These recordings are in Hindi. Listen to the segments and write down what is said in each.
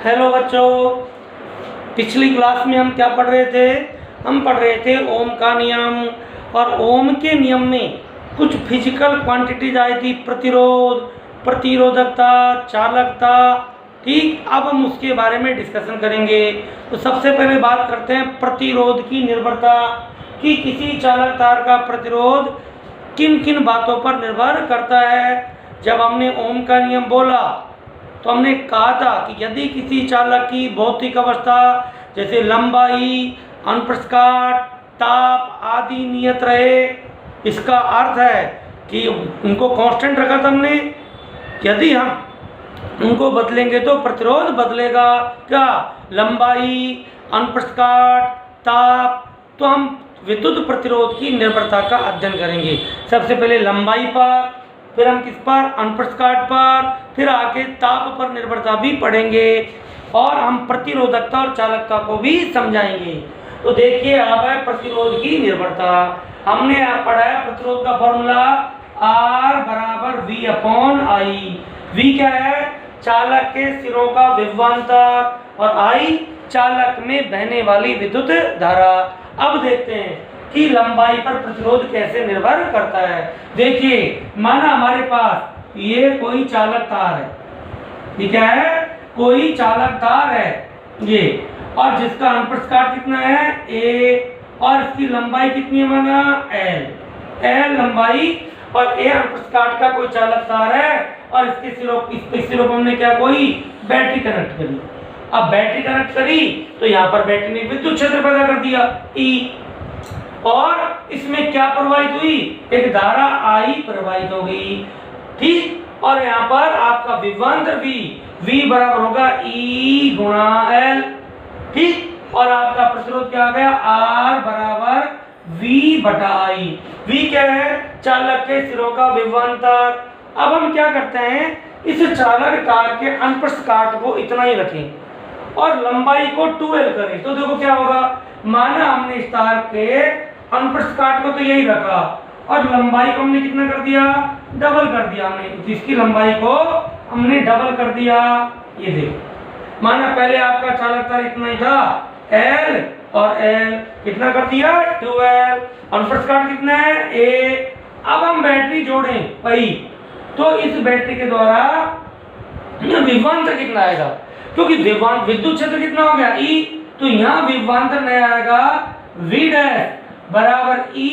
हेलो बच्चों, पिछली क्लास में हम क्या पढ़ रहे थे? हम पढ़ रहे थे ओम का नियम। और ओम के नियम में कुछ फिजिकल क्वांटिटीज आई थी, प्रतिरोध, प्रतिरोधकता, चालकता। ठीक, अब हम उसके बारे में डिस्कशन करेंगे। तो सबसे पहले बात करते हैं प्रतिरोध की निर्भरता, कि किसी चालक तार का प्रतिरोध किन किन बातों पर निर्भर करता है। जब हमने ओम का नियम बोला तो हमने कहा था कि यदि किसी चालक की भौतिक अवस्था जैसे लंबाई, अनुप्रस्थ, ताप आदि नियत रहे, इसका अर्थ है कि उनको कांस्टेंट रखा था हमने। यदि हम उनको बदलेंगे तो प्रतिरोध बदलेगा। क्या? लंबाई, अनुप्रस्थ, ताप। तो हम विद्युत प्रतिरोध की निर्भरता का अध्ययन करेंगे। सबसे पहले लंबाई पर, फिर हम किस पर? अनुप्रस्थ पर, फिर आगे ताप पर निर्भरता भी पढ़ेंगे और हम प्रतिरोधकता और चालकता को भी समझाएंगे। तो देखिए, अब है प्रतिरोध की निर्भरता। हमने पढ़ा है प्रतिरोध का फॉर्मूला R बराबर V/I। V क्या है? चालक के सिरों का विभवांतर और I चालक में बहने वाली विद्युत धारा। अब देखते हैं कि लंबाई पर प्रतिरोध कैसे निर्भर करता है। देखिए, माना हमारे पास ये कोई चालक तार है, ये क्या है? कोई चालक तार है ये, और जिसका अनुप्रस्थ कितना है? A, और इसकी लंबाई कितनी है? माना L लंबाई, और A अनुप्रस्थ का कोई चालक तार है, और इसके सिरों पर हमने क्या कोई बैटरी कनेक्ट करी। अब बैटरी कनेक्ट करी तो यहाँ पर बैटरी ने विद्युत क्षेत्र पैदा कर दिया E, और इसमें क्या प्रवाहित हुई? एक धारा I प्रवाहित हो गई। ठीक, और यहाँ पर आपका विभवांतर V बराबर होगा E गुणा L। ठीक, और आपका प्रतिरोध क्या आ गया? R बराबर V/I। V क्या है? चालक के सिरों का विभवांतर। अब हम क्या करते हैं, इस चालक तार के अनुप्रस्थ काट को इतना ही रखें और लंबाई को 2L करें। तो देखो क्या होगा, माना हमने इस तार के अनुप्रस्थ काट को तो यही रखा और लंबाई को हमने कितना कर दिया? डबल कर दिया हमने। तो इसकी लंबाई को हमने डबल कर दिया। ये देखो, माना पहले आपका चालक तार इतना ही था, L और L कितना कर दिया? 2L। अनुप्रस्थ काट कितना है? A। अब हम बैटरी जोड़ें I, तो इस बैटरी के द्वारा विभवांतर कितना आएगा? क्योंकि विद्युत क्षेत्र कितना हो गया? E, तो यहाँ विभवांतर नया आएगा V डैश बराबर E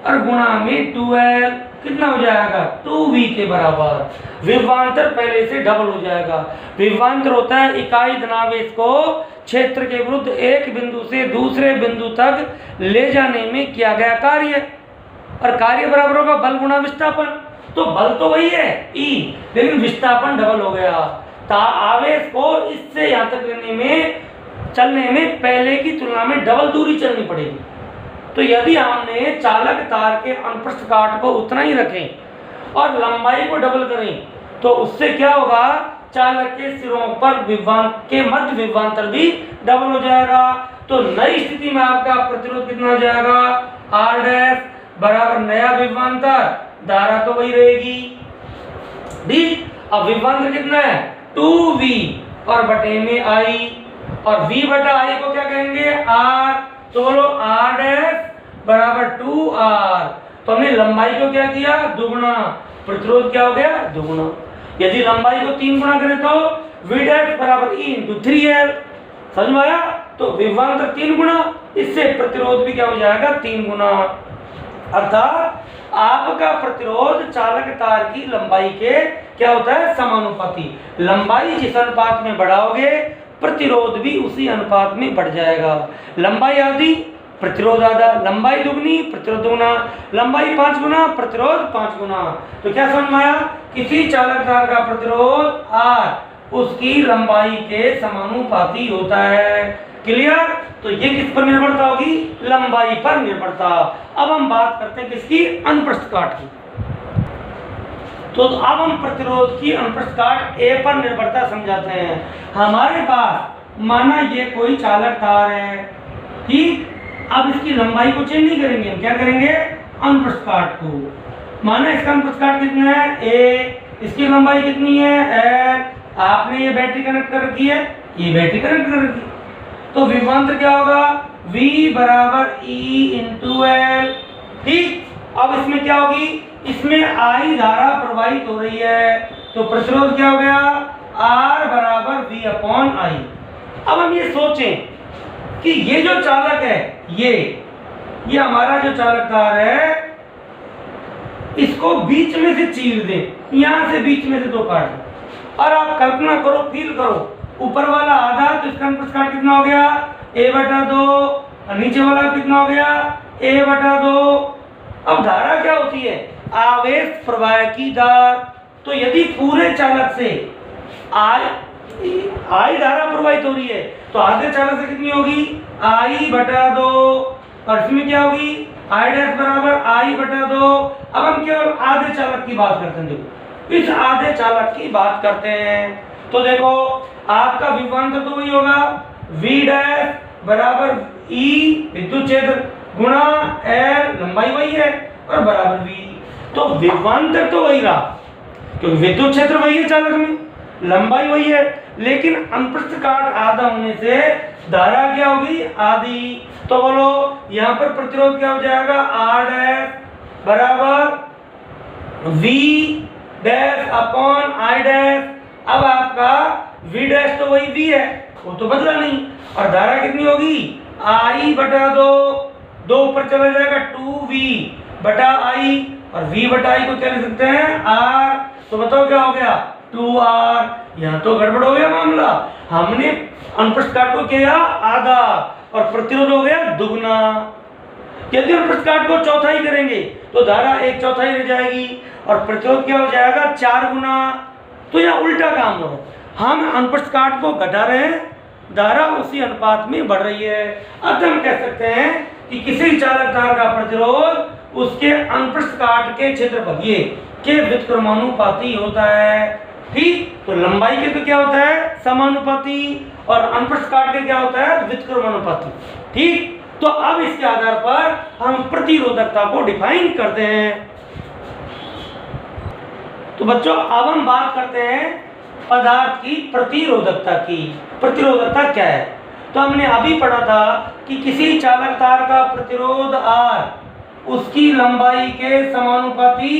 और गुणा में 2L। कितना हो जाएगा? 2V के बराबर। विभवांतर पहले से डबल हो जाएगा। विभवांतर होता है इकाई धनावेश को क्षेत्र के विरुद्ध एक बिंदु से दूसरे बिंदु तक ले जाने में किया गया कार्य, और कार्य बराबर होगा बल गुणा विस्थापन। तो बल तो वही है E, लेकिन विस्थापन डबल हो गया। आवेश को इससे यहाँ तक चलने में पहले की तुलना में डबल दूरी चलनी पड़ेगी। तो यदि हमने चालक तार के अनुप्रस्थ काट को उतना ही रखें और लंबाई को डबल करें, तो उससे क्या होगा? चालक के सिरों पर के मध्य विभवांतर भी डबल हो जाएगा। तो नई स्थिति में आपका प्रतिरोध कितना हो जाएगा? R डैश बराबर नया विभवांतर, धारा तो वही रहेगी डी। अब विभवांतर कितना है? 2V और बटे में I, और V/I को क्या कहेंगे? R। तो बोलो R डैश बराबर 2R। तो हमने लंबाई को क्या किया? दुगुना। प्रतिरोध क्या हो गया? दुगुना। यदि लंबाई को 3 गुना करें तो V डैश बराबर E × 3L। समझ में आया? तो विभवांतर 3 गुना, इससे प्रतिरोध भी क्या हो जाएगा? 3 गुना। अर्थात आपका प्रतिरोध चालक तार की लंबाई के क्या होता है? समानुपाती। लंबाई जिस अनुपात में बढ़ाओगे, प्रतिरोध भी उसी अनुपात में बढ़ जाएगा। लंबाई आधी, प्रतिरोध आधा। लंबाई दुगनी, प्रतिरोध दुगना। लंबाई 5 गुना, प्रतिरोध 5 गुना। तो क्या समझ में आया? किसी चालक तार का प्रतिरोध R उसकी लंबाई के समानुपाती होता है। क्लियर? तो ये किस पर निर्भरता होगी? लंबाई पर निर्भरता। अब हम बात करते हैं किसकी? अनुप्रस्थ काट की। तो अब हम प्रतिरोध की अनुप्रस्थ काट A पर निर्भरता समझाते हैं। हमारे पास माना ये कोई चालक तार है, ठीक। अब इसकी लंबाई को चेंज नहीं करेंगे, हम क्या करेंगे? अनुप्रस्थ काट को। माना इसका अनुप्रस्थ काट कितना है? A, इसकी लंबाई कितनी है? L। आपने ये बैटरी कनेक्ट कर रखी है, ये बैटरी कनेक्ट करेगी। तो विभवांतर क्या होगा, V बराबर E इंटू एल। ठीक, अब इसमें क्या होगी, इसमें I धारा प्रवाहित हो रही है, तो प्रतिरोध क्या हो गया, R बराबर V अपॉन I। अब हम ये सोचें कि ये जो चालक है, ये हमारा जो चालक तार है, इसको बीच में से चीर दे, यहां से बीच में से दो काट दो, और आप कल्पना करो, फील करो, ऊपर वाला आधा, तो इसका अनुप्रस्थ काट कितना हो गया, a/2, और नीचे वाला कितना हो गया, a/2। अब धारा क्या होती है, आवेश प्रवाह की दर। तो यदि पूरे चालक से I धारा प्रवाहित हो रही है, तो आधे चालक से कितनी होगी, I/2, और इसमें क्या होगी, I' बराबर I/2। अब हम केवल आधे चालक की बात करते हैं, देखो इस आधे चालक की बात करते हैं, तो देखो आपका विभवांतर तो वही होगा, V' बराबर E विद्युत क्षेत्र गुणा L, लंबाई वही है, और बराबर V। तो विभवांतर तो वही रहा, क्योंकि विद्युत क्षेत्र वही है चालक में, लंबाई वही है, लेकिन अनुप्रस्थ काट आधा होने से धारा क्या होगी, आधी। तो बोलो यहां पर प्रतिरोध क्या हो जाएगा, R' बराबर V' अपॉन I'। अब आपका V' तो वही V है, वो तो बदला नहीं, और धारा कितनी होगी, I/2, 2 ऊपर चला जाएगा, 2V/I, और V/I को क्या लिख सकते हैं, R। तो बताओ क्या हो गया, 2R। यहाँ तो गड़बड़ हो गया मामला, हमने अनुप्रस्थ काट को किया आधा, और प्रतिरोध हो गया दुगना। यदि अनुप्रस्थ काट को चौथाई करेंगे तो धारा 1/4 रह जाएगी, और प्रतिरोध क्या हो जाएगा, 4 गुना। तो यहाँ उल्टा काम हो रहा है, हम अनुप्रस्थ काट को घटा रहे हैं, धारा उसी अनुपात में बढ़ रही है। अब हम कह सकते हैं कि किसी चालक तार का प्रतिरोध उसके अनुप्रस्थ काट के क्षेत्रफल ये के व्युत्क्रमानुपाती होता है। ठीक, तो लंबाई के तो क्या होता है, समानुपाती, और अनुप्रस्थ काट के क्या होता है, व्युत्क्रमानुपाती। ठीक, तो अब इसके आधार पर हम प्रतिरोधकता को डिफाइन करते हैं। तो बच्चों अब हम बात करते हैं पदार्थ की प्रतिरोधकता की। प्रतिरोधकता क्या है, तो हमने अभी पढ़ा था कि किसी चालक तार का प्रतिरोध R उसकी लंबाई के समानुपाती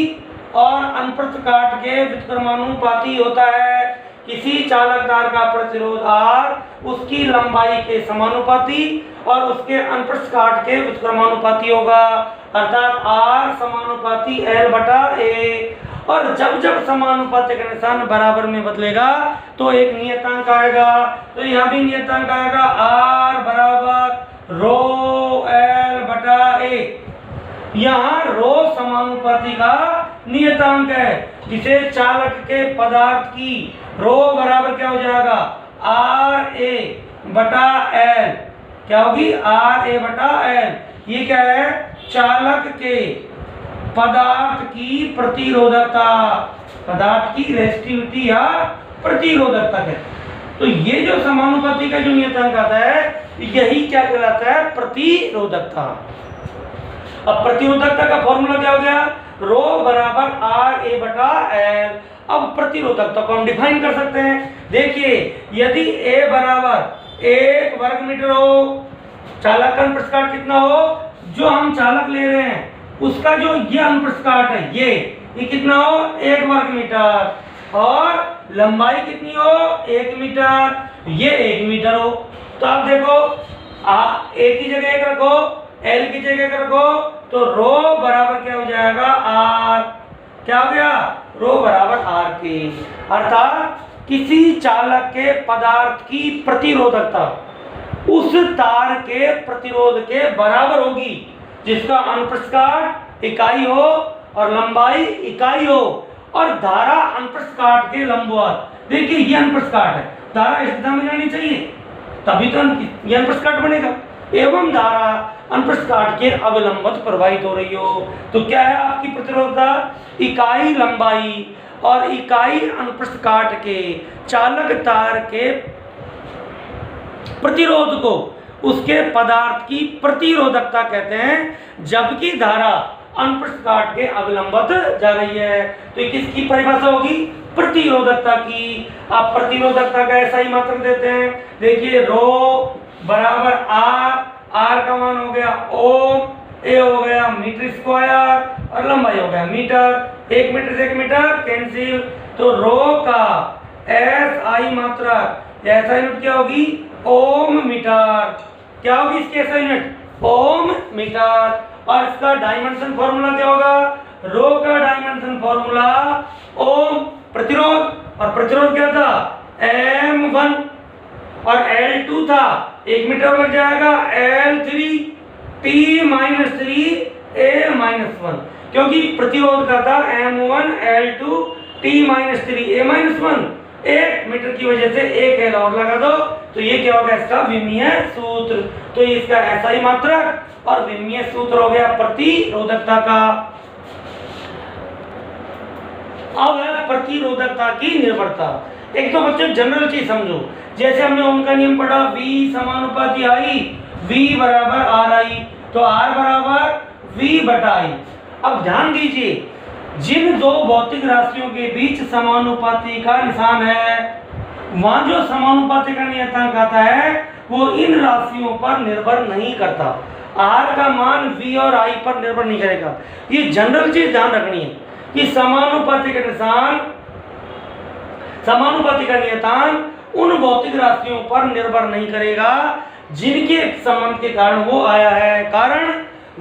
और अनुप्रस्थ काट के व्युत्क्रमानुपाती होता है। किसी चालक तार का प्रतिरोध R उसकी लंबाई के समानुपाती और उसके अनुप्रस्थ काट के व्युत्क्रमानुपाती होगा, अर्थात R समानुपाती L/A। और जब जब समानुपाती का निशान बराबर में बदलेगा तो एक नियतांक आएगा, तो यहाँ भी नियतांक आएगा, R बराबर ρL/A। यहाँ रो समानुपाती का नियतांक है, जिसे चालक के पदार्थ की रो बराबर क्या हो जाएगा, RA/L। क्या होगी, RA/L। ये क्या है, चालक के पदार्थ की प्रतिरोधकता, पदार्थ की रेजिस्टिविटी या प्रतिरोधकता है। तो ये जो समानुपाती का जो नियतांक आता है, यही क्या कहलाता है, प्रतिरोधकता। अब प्रतिरोधकता का फॉर्मूला क्या हो गया, रो बराबर RA/L। अब प्रतिरोधकता को हम डिफाइन कर सकते हैं। देखिए यदि A बराबर 1 वर्ग मीटर हो, चालक का अनुप्रस्थ काट कितना हो, जो हम चालक ले रहे हैं उसका जो ये अनुप्रस्थ काट है ये कितना हो, 1 वर्ग मीटर, और लंबाई कितनी हो, 1 मीटर, ये 1 मीटर हो। तो आप देखो A की जगह 1 रखो, L की जगह रखो, तो रो बराबर क्या हो जाएगा, R। क्या हो गया, रो बराबर R के। अर्थात किसी चालक के पदार्थ की प्रतिरोधकता उस तार के प्रतिरोध के बराबर होगी जिसका अनुप्रस्थ काट इकाई हो और लंबाई इकाई हो, और धारा अनुप्रस्थ काट के लंबवत। देखिए ये अनुप्रस्थ काट है, धारा इस दिशा में जानी चाहिए, तभी तो ये अनुप्रस्थ काट बनेगा, एवं धारा अनुप्रस्थ काट के अविलंबित प्रवाहित हो रही हो। तो क्या है आपकी प्रतिरोधकता, इकाई लंबाई और इकाई अनुप्रस्थ काट के चालक तार के प्रतिरोध को उसके पदार्थ की प्रतिरोधकता कहते हैं, जबकि धारा अनुप्रस्थ काट के अविलंबत जा रही है। तो ये किसकी परिभाषा होगी? प्रतिरोधकता की। आप प्रतिरोधकता का ऐसा ही मात्रक देते हैं, देखिए रो बराबर आर, आर का मान हो गया ओम, ए हो गया मीटर स्क्वायर और लंबाई हो गया मीटर। 1 मीटर से 1 मीटर कैंसिल, तो रो का एस आई मात्रक ऐसा यूनिट क्या होगी? ओम मीटर। क्या होगी इसकी ऐसा यूनिट? ओम मीटर। और इसका डायमेंशन फॉर्मूला क्या होगा? रो का डायमेंशन फॉर्मूला ओम प्रतिरोध, और प्रतिरोध क्या था? M1 और L2 था, 1 मीटर लग जाएगा L3 T-3 A-1, क्योंकि प्रतिरोध का था M1 L2 T-3 A-1, 1 metre की वजह से 1 L और लगा दो, तो ये क्या होगा? इसका विमीय सूत्र। तो इसका ऐसा ही मात्रक और विमीय सूत्र हो गया प्रतिरोधकता का। अब है प्रतिरोधकता की निर्भरता। एक तो बच्चों जनरल चीज समझो, जैसे हमने ओम का नियम पढ़ा, V समानुपाती I, V बराबर RI, तो R बराबर V बटा I। अब ध्यान दीजिए, जिन दो भौतिक राशियों के बीच समानुपाती का निशान है, वहां जो समानुपाती का नियतांक आता है वो इन राशियों पर निर्भर नहीं करता। R का मान V और I पर निर्भर नहीं करेगा। ये जनरल चीज ध्यान रखनी है कि समानुपाती का निशान, समानुपाती का नियतांक उन भौतिक राशियों पर निर्भर नहीं करेगा जिनके संबंध के कारण वो आया है। कारण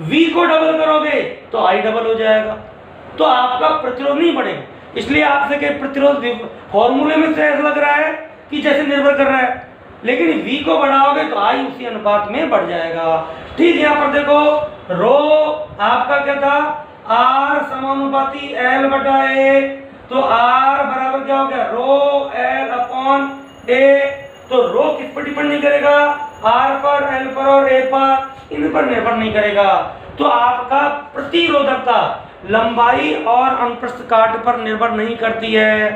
V को डबल करोगे तो I डबल हो जाएगा, तो आपका प्रतिरोध नहीं बढ़ेगा। इसलिए आपसे के प्रतिरोध फॉर्मूले में से ऐसा लग रहा है कि जैसे निर्भर कर रहा है, लेकिन V को बढ़ाओगे तो I उसी अनुपात में बढ़ जाएगा। ठीक, यहाँ पर देखो रो आपका क्या था? R समानुपाती L बटा A, तो R बराबर क्या हो गया? रो L अपॉन A। तो रो किस पर डिपेंड नहीं करेगा? R पर, L पर और A पर, इन पर निर्भर नहीं करेगा। तो आपका प्रतिरोधकता लंबाई और अनुप्रस्थ काट पर निर्भर नहीं करती है।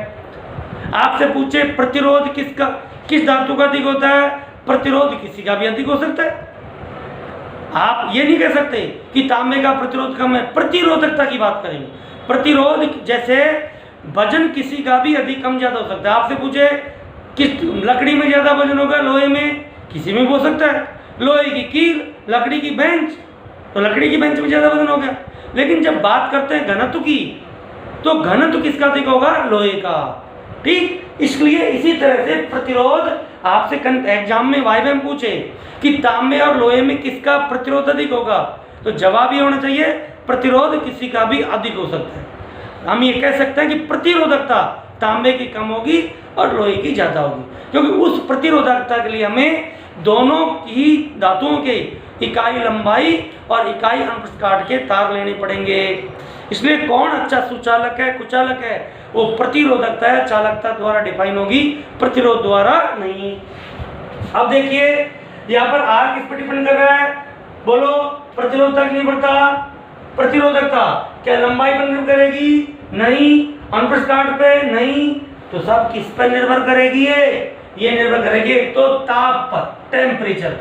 आपसे पूछे प्रतिरोध किसका, किस धातु का अधिक होता है? प्रतिरोध किसी का भी अधिक हो सकता है। आप ये नहीं कह सकते कि तांबे का प्रतिरोध कम है, प्रतिरोधकता की बात करेंगे। प्रतिरोध जैसे वजन किसी का भी अधिक कम ज्यादा हो सकता है। आपसे पूछे किस लकड़ी में ज्यादा वजन होगा, लोहे में, किसी में भी हो सकता है। लोहे की कील, लकड़ी की बेंच, तो लकड़ी की बेंच में ज्यादा वजन हो गया। लेकिन जब बात करते हैं घनत्व की, तो घनत्व किसका अधिक होगा? लोहे का। ठीक, इसलिए इसी तरह से प्रतिरोध आपसे एग्जाम में वाइवा में पूछे कि तांबे और लोहे में किसका प्रतिरोध अधिक होगा, तो जवाब ये होना चाहिए प्रतिरोध किसी का भी अधिक हो सकता है। हम ये कह सकते हैं कि प्रतिरोधकता तांबे की कम होगी और लोहे की ज्यादा होगी, क्योंकि उस प्रतिरोधकता के लिए हमें दोनों ही धातुओं के इकाई लंबाई और इकाई अनुप्रस्थ काट के तार लेने पड़ेंगे। इसलिए कौन अच्छा सुचालक है कुचालक है, वो प्रतिरोधकता है, चालकता द्वारा डिफाइन होगी, प्रतिरोध द्वारा नहीं। अब देखिए यहाँ पर R किस पर डिपेंड कर रहा है? बोलो, प्रतिरोधकता की निर्भरता। प्रतिरोधकता क्या लंबाई पर निर्भर करेगी? नहीं। अनुप्रस्थ काट पे? नहीं। तो सब किस पर निर्भर करेगी? ये निर्भर करेगी एक तो ताप पर, टेम्परेचर,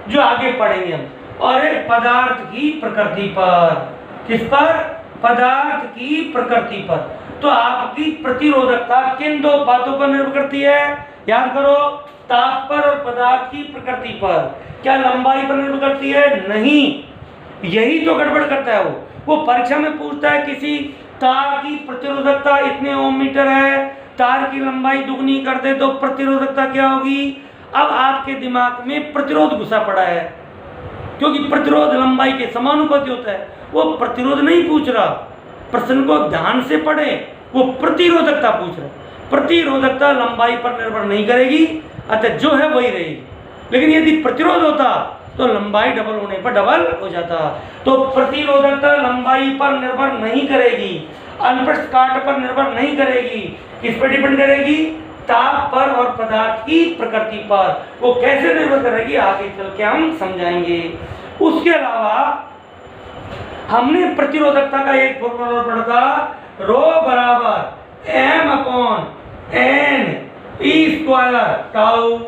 जो आगे पढ़ेंगे हम, और एक पदार्थ की प्रकृति पर। किस पर? पदार्थ की प्रकृति पर। तो आपकी प्रतिरोधकता किन दो बातों पर निर्भर करती है? याद करो, ताप पर और पदार्थ की प्रकृति पर। क्या लंबाई पर निर्भर करती है? नहीं। यही तो गड़बड़ करता है वो परीक्षा में पूछता है किसी तार की प्रतिरोधकता इतने ओम मीटर है, तार की लंबाई दुगनी कर दे तो प्रतिरोधकता क्या होगी? अब आपके दिमाग में प्रतिरोध घुसा पड़ा है, क्योंकि प्रतिरोध लंबाई के समानुपाती होता है। वो प्रतिरोध नहीं पूछ रहा, प्रश्न को ध्यान से पढ़े, वो प्रतिरोधकता पूछ रहा। प्रतिरोधकता लंबाई पर निर्भर नहीं करेगी, अतः जो है वही रहेगी। लेकिन यदि प्रतिरोध होता तो लंबाई डबल होने पर डबल हो जाता। तो प्रतिरोधकता लंबाई पर निर्भर नहीं करेगी, अनुप्रस्थ काट पर निर्भर नहीं करेगी। किस पर डिपेंड करेगी? ताप पर और पदार्थ की प्रकृति पर। वो कैसे निर्भर करेगी आगे चल के हम समझाएंगे। उसके अलावा हमने प्रतिरोधकता का एक फॉर्मूला पढ़ा था, रो बराबर M upon N E square tau.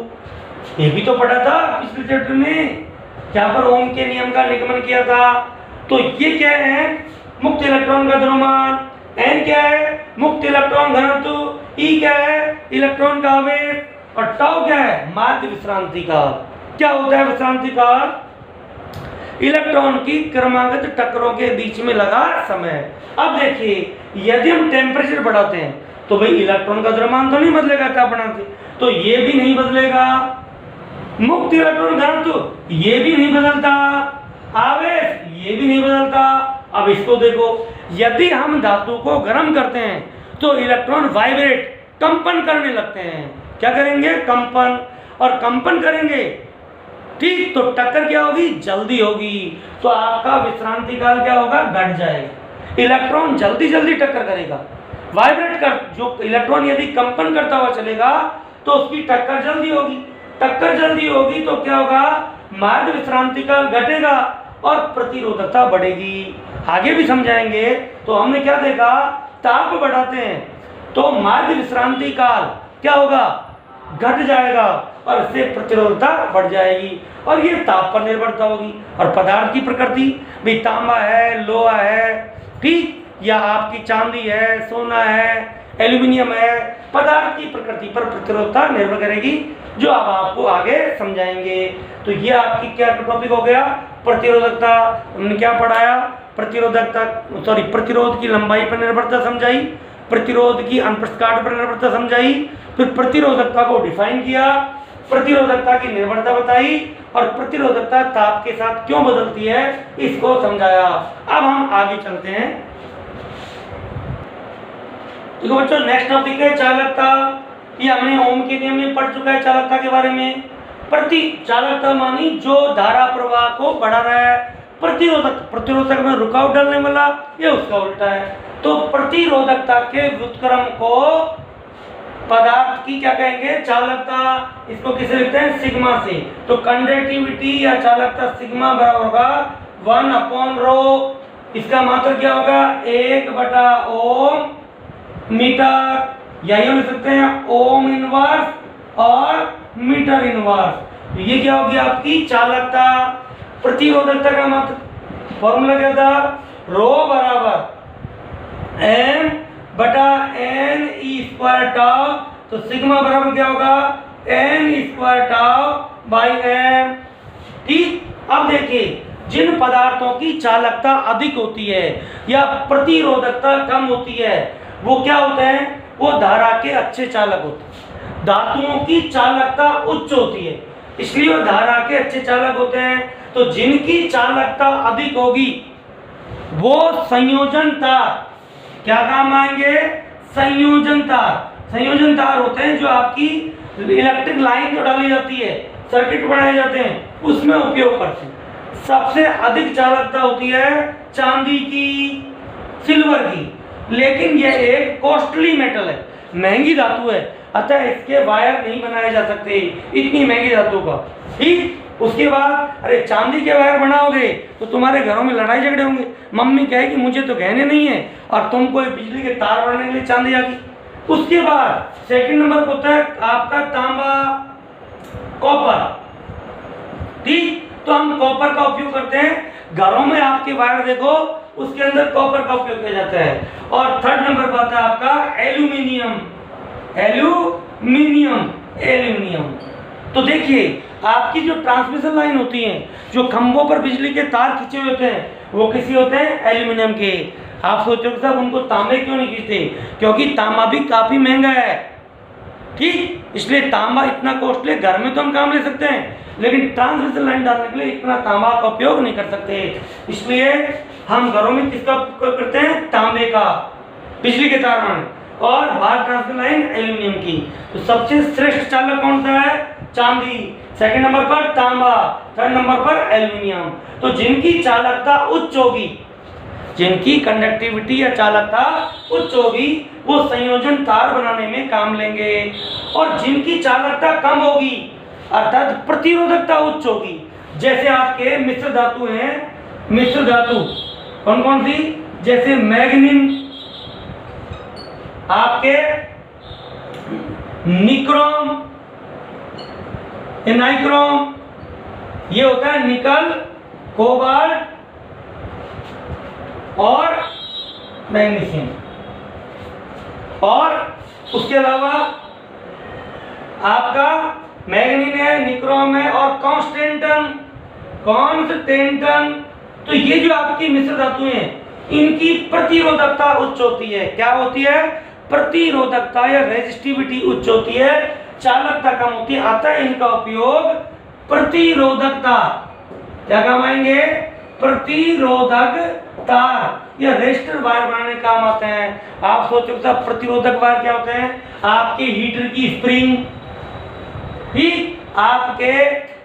ये भी तो पढ़ा था पिछले चैप्टर में, जहां पर ओम के नियम का निगमन किया था। तो ये क्या है? मुक्त इलेक्ट्रॉन का द्रव्यमान, n क्या है मुक्त इलेक्ट्रॉन घनत्व, E क्या है इलेक्ट्रॉन का आवेश और टाउ क्या है माध्य विश्रांति काल। क्या होता है विश्रांति काल? इलेक्ट्रॉन की क्रमागत टक्करों के बीच में लगा समय। अब देखिए यदि हम टेम्परेचर बढ़ाते हैं तो भाई इलेक्ट्रॉन का द्रव्यमान तो नहीं बदलेगा तापमान से, तो ये भी नहीं बदलेगा। मुक्त इलेक्ट्रॉन घनत्व ये भी नहीं बदलता, आवेश ये भी नहीं बदलता। अब इसको देखो, यदि हम धातु को गर्म करते हैं तो इलेक्ट्रॉन वाइब्रेट कंपन करने लगते हैं। क्या करेंगे? कंपन। और कंपन करेंगे ठीक तो टक्कर क्या होगी? जल्दी होगी। तो आपका विश्रांति काल क्या होगा? घट जाएगा। इलेक्ट्रॉन जल्दी जल्दी टक्कर करेगा, वाइब्रेट कर, जो इलेक्ट्रॉन यदि कंपन करता हुआ चलेगा तो उसकी टक्कर जल्दी होगी। टक्कर जल्दी होगी तो क्या होगा? माध्य विश्रांति काल घटेगा और प्रतिरोधकता बढ़ेगी। आगे भी समझाएंगे। तो हमने क्या देखा? ताप बढ़ाते हैं तो माध्य विश्रांति काल क्या होगा? घट जाएगा और इससे प्रतिरोधकता बढ़ जाएगी और ये ताप पर निर्भरता होगी। और पदार्थ की प्रकृति भी तांबा है, लोहा है, ठीक, या आपकी चांदी है, सोना है, एल्यूमिनियम है, पदार्थ की प्रकृति पर प्रतिरोधकता निर्भर करेगी, जो अब आपको आगे समझाएंगे। तो ये आपकी क्या टॉपिक हो गया? प्रतिरोधकता। हमने क्या पढ़ाया? प्रतिरोध की लंबाई पर निर्भरता समझाई, प्रतिरोध की अनुप्रस्थ पर निर्भरता समझाई, फिर प्रतिरोधकता को डिफाइन किया, प्रतिरोधकता की निर्भरता बताई और प्रतिरोधकता ताप के साथ क्यों बदलती है इसको समझाया। अब हम आगे चलते हैं। देखो बच्चों, नेक्स्ट टॉपिक है चालकता। ये हमने ओम के नियम में पढ़ चुका है चालकता के बारे में। चालकता मानी जो धारा प्रवाह को बढ़ा रहा है। प्रतिरोधक में रुकावट डालने वाला, ये उसका उल्टा है। तो प्रतिरोधकता के व्युत्क्रम को पदार्थ की क्या कहेंगे? चालकता। इसको किसे लिखते हैं? सिग्मा से। तो कंडक्टिविटी या चालकता सिग्मा बराबर होगा 1/ρ। इसका मात्रक क्या होगा? 1/ओम मीटर, यही लिख सकते हैं ओम इनवर्स और मीटर इनवर्स। ये क्या होगी आपकी चालकता। प्रतिरोधकता का मात्रक फॉर्मूला क्या था? रो बराबर m/n² टाउ। तो सिग्मा बराबर क्या होगा? n² टाउ/m। ठीक। अब देखिए, जिन पदार्थों की चालकता अधिक होती है या प्रतिरोधकता कम होती है वो क्या होते हैं? वो धारा के अच्छे चालक होते हैं। धातुओं की चालकता उच्च होती है इसलिए वो धारा के अच्छे चालक होते हैं। तो जिनकी चालकता अधिक होगी वो संयोजन तार, क्या काम आएंगे? संयोजन तार। संयोजन तार होते हैं जो आपकी इलेक्ट्रिक लाइन जो डाली जाती है, सर्किट बनाए जाते हैं, उसमें उपयोग करते हैं। सबसे अधिक चालकता होती है चांदी की, सिल्वर की, लेकिन यह एक कॉस्टली मेटल है, महंगी धातु है, अतः इसके वायर नहीं बनाए जा सकते इतनी महंगी धातु का। ठीक। उसके बाद अरे चांदी के वायर बनाओगे तो तुम्हारे घरों में लड़ाई झगड़े होंगे। मम्मी कहेगी मुझे तो गहने नहीं है और तुमको बिजली के तार बनाने के लिए चांदी आ गई। उसके बाद सेकंड नंबर होता है आपका तांबा, कॉपर। ठीक। तो हम कॉपर का उपयोग करते हैं घरों में। आपके वायर देखो उसके अंदर कॉपर का उपयोग किया जाता है। और थर्ड नंबर पर आता है आपका एल्यूमिनियम। एल्यूमिनियम। तो देखिए आपकी जो ट्रांसमिशन लाइन होती है, जो खंभों पर बिजली के तार खींचे हुए होते हैं, वो किसी होते हैं? एल्यूमिनियम के। आप सोचोगे साहब उनको तांबे क्यों नहीं खींचते? क्योंकि तांबा भी काफी महंगा है। ठीक। इसलिए तांबा इतना कॉस्टली, घर में तो हम काम ले सकते हैं लेकिन ट्रांसमिशन लाइन डालने के लिए इतना तांबा का उपयोग नहीं कर सकते। इसलिए हम घरों में किसका उपयोग करते हैं? तांबे का, बिजली के तार बनाने। और बाहर ट्रांसमिशन लाइन एल्यूमिनियम की। तो सबसे श्रेष्ठ चालक कौन सा है? चांदी। सेकंड नंबर पर तांबा, थर्ड नंबर पर एल्यूमिनियम। तो जिनकी चालकता उच्च होगी, जिनकी कंडक्टिविटी या चालकता उच्च होगी, वो संयोजन तार बनाने में काम लेंगे। और जिनकी चालकता कम होगी अर्थात प्रतिरोधकता उच्च होगी, जैसे आपके मिश्र धातु हैं, मिश्र धातु कौन कौन सी? जैसे मैग्नीन, आपके निक्रोम, नाइक्रोम, ये होता है निकल, कोबाल्ट और मैग्नीशियम। और उसके अलावा आपका मैग्नीन है, निक्रोम है और कॉन्स्टेंटन। तो ये जो आपकी मिश्र धातुएं हैं इनकी प्रतिरोधकता उच्च होती है। क्या होती है? प्रतिरोधकता या रेजिस्टिविटी उच्च होती है, चालकता कम होती है। अतः इनका उपयोग प्रतिरोधकता, क्या काम आएंगे? प्रतिरोधकता या रेजिस्टर वायर बनाने काम आते हैं। आप सोचो प्रतिरोधक वायर क्या होते हैं? आपके हीटर की स्प्रिंग, ठीक, आपके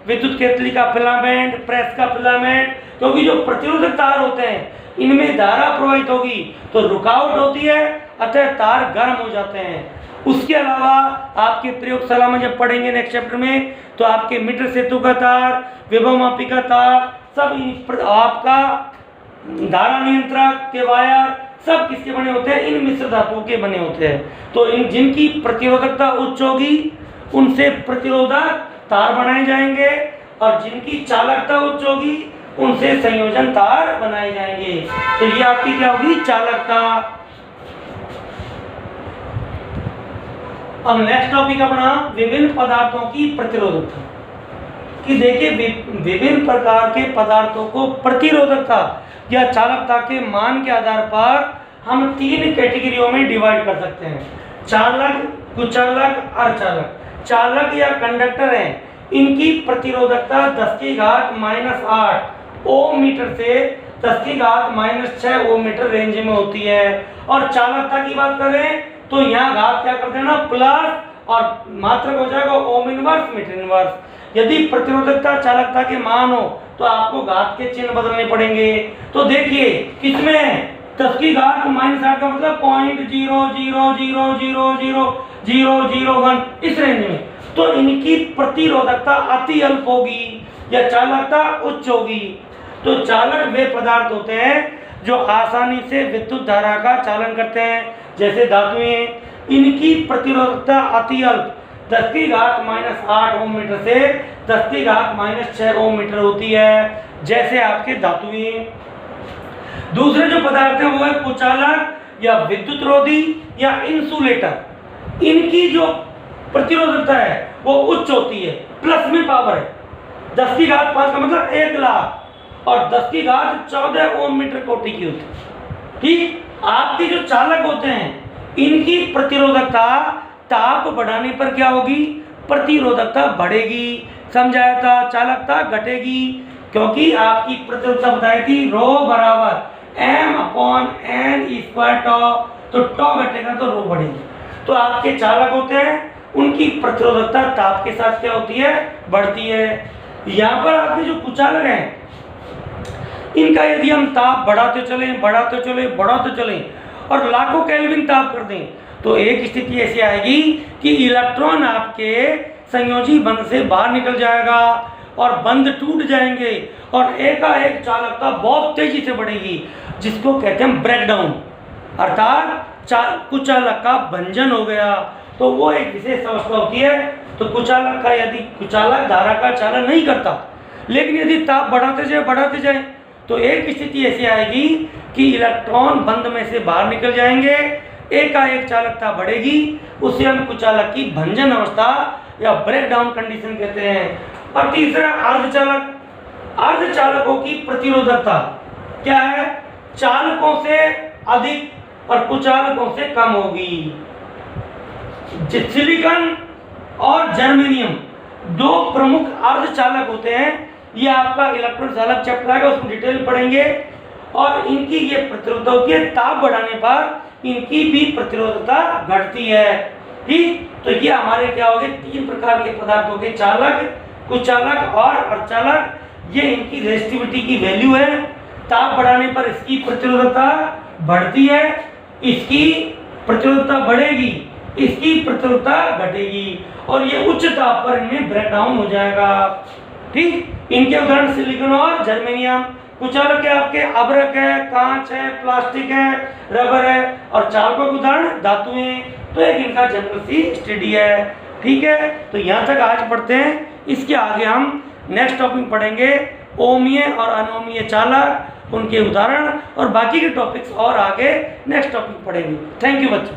विद्युत केतली का फिलामेंट, प्रेस का फिलामेंट, क्योंकि जो प्रतिरोधक तार होते हैं इनमें धारा प्रवाहित होगी तो रुकावट होती है, अतः तार गर्म हो जाते हैं। उसके अलावा आपके प्रयोगशाला में जब पढ़ेंगे नेक्स्ट चैप्टर में, तो आपके मीटर सेतु का तार, विभव मापी का तार, सब आपका धारा नियंत्रक के वायर सब किसके बने होते हैं? इन मिश्र धातुओं के बने होते हैं। तो इन जिनकी प्रतिरोधकता उच्च होगी उनसे प्रतिरोधक तार बनाए जाएंगे और जिनकी चालकता उच्च होगी उनसे संयोजन तार बनाए जाएंगे। तो ये आपकी क्या होगी? चालकता। अब नेक्स्ट टॉपिक अपना विभिन्न पदार्थों की प्रतिरोधकता। कि देखिए विभिन्न प्रकार के पदार्थों को प्रतिरोधकता या चालकता के मान के आधार पर हम 3 कैटेगरियों में डिवाइड कर सकते हैं: चालक, कुचालक, अर्धचालक। चालक या कंडक्टर हैं, इनकी प्रतिरोधकता 10⁻⁸ ओम मीटर से 10⁻⁶ ओम मीटर रेंज में होती है। और चालकता की बात करें तो यहाँ घात क्या कर देना? प्लस, और मात्रक हो जाएगा ओम इनवर्स मीटर इनवर्स। यदि प्रतिरोधकता चालकता के मान हो तो आपको घात के चिन्ह बदलने पड़ेंगे। तो देखिए किसमें 10⁻⁸ का मतलब 0.000000001 इस रेंज में, तो इनकी प्रतिरोधकता अति अल्प होगी या चालकता उच्च होगी। तो चालक वे पदार्थ होते हैं जो आसानी से विद्युत धारा का चालन करते हैं, जैसे धातुएं। इनकी प्रतिरोधकता अति अल्प 10⁻⁸ ओम मीटर से 10⁻⁶ ओम मीटर होती है, जैसे आपके धातुएं। दूसरे जो पदार्थ है वो है कुचालक या विद्युत रोधी या इंसुलेटर। इनकी जो प्रतिरोधकता है वो उच्च होती है, प्लस में पावर है। 10⁵ का मतलब 1 लाख और 10⁻14 ओम मीटर कोटि की होती है। ठीक, आपके जो चालक होते हैं इनकी प्रतिरोधकता ताप बढ़ाने पर क्या होगी? प्रतिरोधकता बढ़ेगी। समझाया था? चालकता घटेगी, क्योंकि आपकी प्रतिरोधकता बताई थी ρ बराबर m/n²τ। तो τ घटेगा तो ρ बढ़ेगी। तो आपके चालक होते हैं उनकी प्रतिरोधकता ताप के साथ क्या होती है? बढ़ती है। यहाँ पर आपके जो कुचालक हैं इनका यदि हम ताप बढ़ाते चलें और लाखों केल्विन ताप कर दें तो एक स्थिति ऐसी आएगी कि इलेक्ट्रॉन आपके संयोजी बंध से बाहर निकल जाएगा और बंध टूट जाएंगे और एकाएक चालकता बहुत तेजी से बढ़ेगी, जिसको कहते हैं ब्रेकडाउन, अर्थात कुचालक का भंजन हो गया। तो वो एक विशेष अवस्था होती है। तो कुचालक का यदि कुचालक धारा का चालन नहीं करता, लेकिन यदि ताप बढ़ाते जाए तो एक स्थिति ऐसी आएगी कि इलेक्ट्रॉन बंध में से बाहर निकल जाएंगे, एकाएक चालकता बढ़ेगी, उसे हम कुचालक की भंजन अवस्था या ब्रेकडाउन कंडीशन कहते हैं। और तीसरा अर्धचालक। अर्धचालकों की प्रतिरोधकता क्या है? चालकों से अधिक और कुचालकों से कम होगी। सिलिकॉन और जर्मेनियम 2 प्रमुख अर्धचालक होते हैं। ये आपका इलेक्ट्रॉन चालक चैप्टर आएगा, उसमें डिटेल पढ़ेंगे। और इनकी ये प्रतिरोधकता होती है, ताप बढ़ाने पर इनकी भी प्रतिरोधकता घटती है। ठीक, तो ये हमारे क्या हो गए? 3 प्रकार के पदार्थ हो गए: चालक, कुचालक और अर्धचालक। ये इनकी रेजिस्टिविटी की वैल्यू है। ताप बढ़ाने पर इसकी प्रतिरोधकता बढ़ती है, इसकी प्रतिरोधकता बढ़ेगी, इसकी प्रतिरोधकता घटेगी और ये उच्च ताप पर इनमें ब्रेकडाउन हो जाएगा। ठीक, इनके उदाहरण सिलिकॉन और जर्मेनियम। कुचालक है आपके अभ्रक है, कांच है, प्लास्टिक है, रबर है और चालकों के उदाहरण धातुएं। तो एक इनका जनरल सी स्टडी है। ठीक है, तो यहाँ तक आज पढ़ते हैं। इसके आगे हम नेक्स्ट टॉपिक पढ़ेंगे ओमीय और अनोमीय चालक उनके उदाहरण और बाकी के टॉपिक्स और आगे नेक्स्ट टॉपिक पढ़ेंगे। थैंक यू बच्चों।